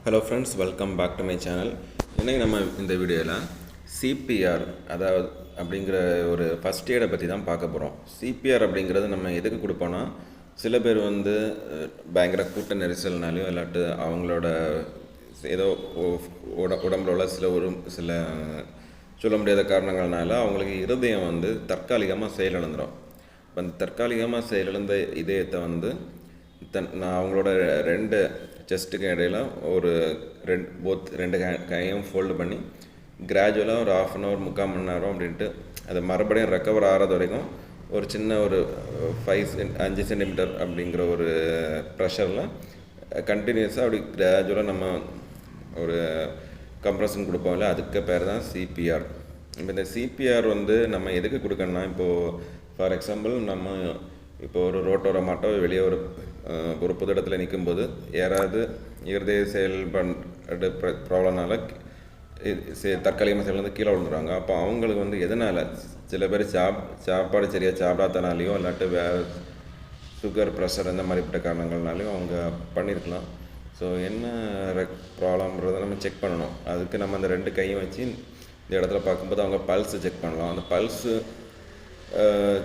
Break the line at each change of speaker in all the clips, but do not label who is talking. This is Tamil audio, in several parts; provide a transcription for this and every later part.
Hello friends, welcome back to my channel. இன்றைக்கி நம்ம இந்த வீடியோவில் சிபிஆர் அப்படிங்கிற ஒரு ஃபஸ்ட் எய்டை பற்றி தான் பார்க்க போகிறோம். சிபிஆர் அப்படிங்கிறது நம்ம எதுக்கு கொடுப்போன்னா, சில பேர் பயங்கர கூட்ட நெரிசல்னாலையோ இல்லாட்டு அவங்களோட ஏதோ உடம்புல உள்ள சில சொல்ல முடியாத காரணங்கள்னால அவங்களுக்கு இருதயம் தற்காலிகமாக செயலிழந்துடும். இப்போ அந்த தற்காலிகமாக செயலிழந்த இதயத்தை நான் அவங்களோட ரெண்டு செஸ்ட்டுக்கு இடையில் ரெண்டு கையும் ஃபோல்டு பண்ணி கிராஜுவலாக ஒரு 1/2 அன் ஹவர் 3/4 மணி நேரம் அப்படின்ட்டு அதை மறுபடியும் ரெக்கவர் ஆகிறது வரைக்கும் ஒரு சின்ன ஒரு 5 சென்டிமீட்டர் அப்படிங்கிற ஒரு ப்ரெஷரில் கண்டினியூஸாக அப்படி கிராஜுவலாக நம்ம ஒரு கம்ப்ரெஷன் கொடுப்போம்ல, அதுக்கு பேர் தான் சிபிஆர். இப்போ இந்த சிபிஆர் நம்ம எதுக்கு கொடுக்கணும்னா, இப்போது ஃபார் எக்ஸாம்பிள் நம்ம இப்போ ஒரு ரோட்டோர மாட்டோ வெளியே ஒரு புது இடத்துல நிற்கும்போது யாராவது இருதய செயல்பாடு ப்ராப்ளம்னால தற்காலிகமாக செயல் கீழே விழுந்துடுறாங்க. அப்போ அவங்களுக்கு எதனால், சில பேர் சாப்பாடு சரியாக சாப்பிடாதனாலையோ இல்லாட்டு வேறு சுகர் ப்ரெஷர் இந்த மாதிரிப்பட்ட காரணங்கள்னாலையும் அவங்க பண்ணியிருக்கலாம். ஸோ என்ன ப்ராப்ளம்ன்றதை நம்ம செக் பண்ணணும். அதுக்கு நம்ம அந்த 2 கையும் வச்சு இந்த இடத்துல பார்க்கும்போது அவங்க பல்ஸு செக் பண்ணலாம். அந்த பல்ஸு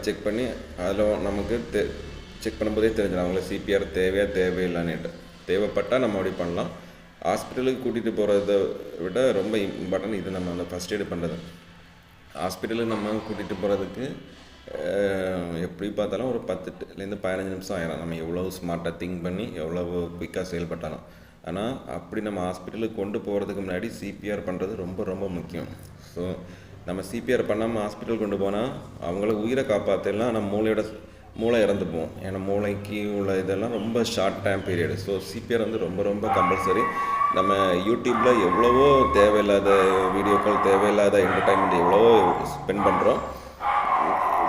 செக் பண்ணி அதில் நமக்கு செக் பண்ணும்போதே தெரிஞ்சிடும் அவங்களுக்கு சிபிஆர் தேவையில்லைன்னுட்டு. தேவைப்பட்டால் நம்ம அப்படி பண்ணலாம். ஹாஸ்பிட்டலுக்கு கூட்டிகிட்டு போகிறத விட ரொம்ப இம்பார்ட்டன்ட் இது நம்ம அந்த ஃபஸ்ட் எய்டு பண்ணுறது. ஹாஸ்பிட்டலுக்கு நம்ம கூட்டிகிட்டு போகிறதுக்கு எப்படி பார்த்தாலும் ஒரு 10லேருந்து 15 நிமிஷம் ஆயிடும், நம்ம எவ்வளோ ஸ்மார்ட்டாக திங்க் பண்ணி எவ்வளோ குயிக்காக செயல்பட்டாலும். ஆனால் அப்படி நம்ம ஹாஸ்பிட்டலுக்கு கொண்டு போகிறதுக்கு முன்னாடி சிபிஆர் பண்ணுறது ரொம்ப ரொம்ப முக்கியம். ஸோ நம்ம சிபிஆர் பண்ணாமல் ஹாஸ்பிட்டல் கொண்டு போனால் அவங்கள உயிரை காப்பாற்றலாம், நம்ம மூளை இறந்துப்போம். ஏன்னா மூளைக்கு உள்ள இதெல்லாம் ரொம்ப short time period. So CPR ரொம்ப ரொம்ப கம்பல்சரி. நம்ம யூடியூப்பில் எவ்வளவோ தேவையில்லாத வீடியோக்கள், தேவையில்லாத என்டர்டைன்மெண்ட் எவ்வளவோ ஸ்பெண்ட் பண்ணுறோம்.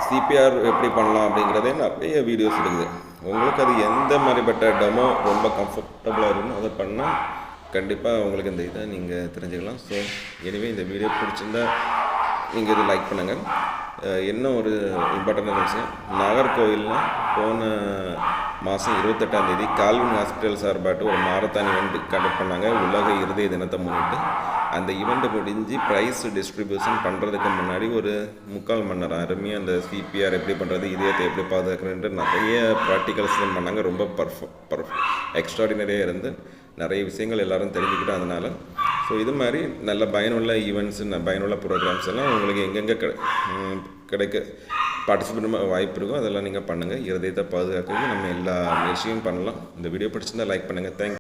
சிபிஆர் எப்படி பண்ணலாம் அப்படிங்கிறதே நிறைய வீடியோஸ் இருக்குது. உங்களுக்கு அது எந்த மாதிரிப்பட்ட டெமோ ரொம்ப கம்ஃபர்டபுளாக இருக்கும் அதை பண்ணால் கண்டிப்பாக உங்களுக்கு இந்த இதை நீங்கள் தெரிஞ்சுக்கலாம். ஸோ எனவே இந்த வீடியோ பிடிச்சிருந்தா நீங்கள் இது லைக் பண்ணுங்கள். என்ன ஒரு இம்பார்ட்டண்டான விஷயம், நாகர்கோவிலில் போன மாதம் 28ஆம் தேதி கால்வின் ஹாஸ்பிட்டல் சார்பாட்டு ஒரு மாரத்தான் ஈவெண்ட் கண்டக்ட் பண்ணாங்க, உலக இருதய தினத்தை முன்னிட்டு. அந்த ஈவெண்ட்டை முடிஞ்சு ப்ரைஸ் டிஸ்ட்ரிபியூஷன் பண்ணுறதுக்கு முன்னாடி ஒரு 3/4 மணி நேரம் அருமையாக அந்த சிபிஆர் எப்படி பண்ணுறது, இதயத்தை எப்படி பாதுகாக்கிறேன்ட்டு நிறைய ப்ராக்டிகல்ஸ் பண்ணாங்க. ரொம்ப எக்ஸ்ட்ராடினரியாக இருந்து நிறைய விஷயங்கள் எல்லோரும் தெரிஞ்சுக்கிட்டோம். அதனால் ஸோ இது மாதிரி நல்ல பயனுள்ள ஈவெண்ட்ஸு, பயனுள்ள ப்ரோக்ராம்ஸ் எல்லாம் உங்களுக்கு எங்கெங்கே கிடைக்க பார்ட்டிசிபேட் பண்ண வாய்ப்பு இருக்கும், அதெல்லாம் நீங்கள் பண்ணுங்கள். இருதயத்தை பாதுகாக்கிறது நம்ம எல்லா விஷயமும் பண்ணலாம். இந்த வீடியோ பிடிச்சிருந்தால் லைக் பண்ணுங்கள். தேங்க்யூ.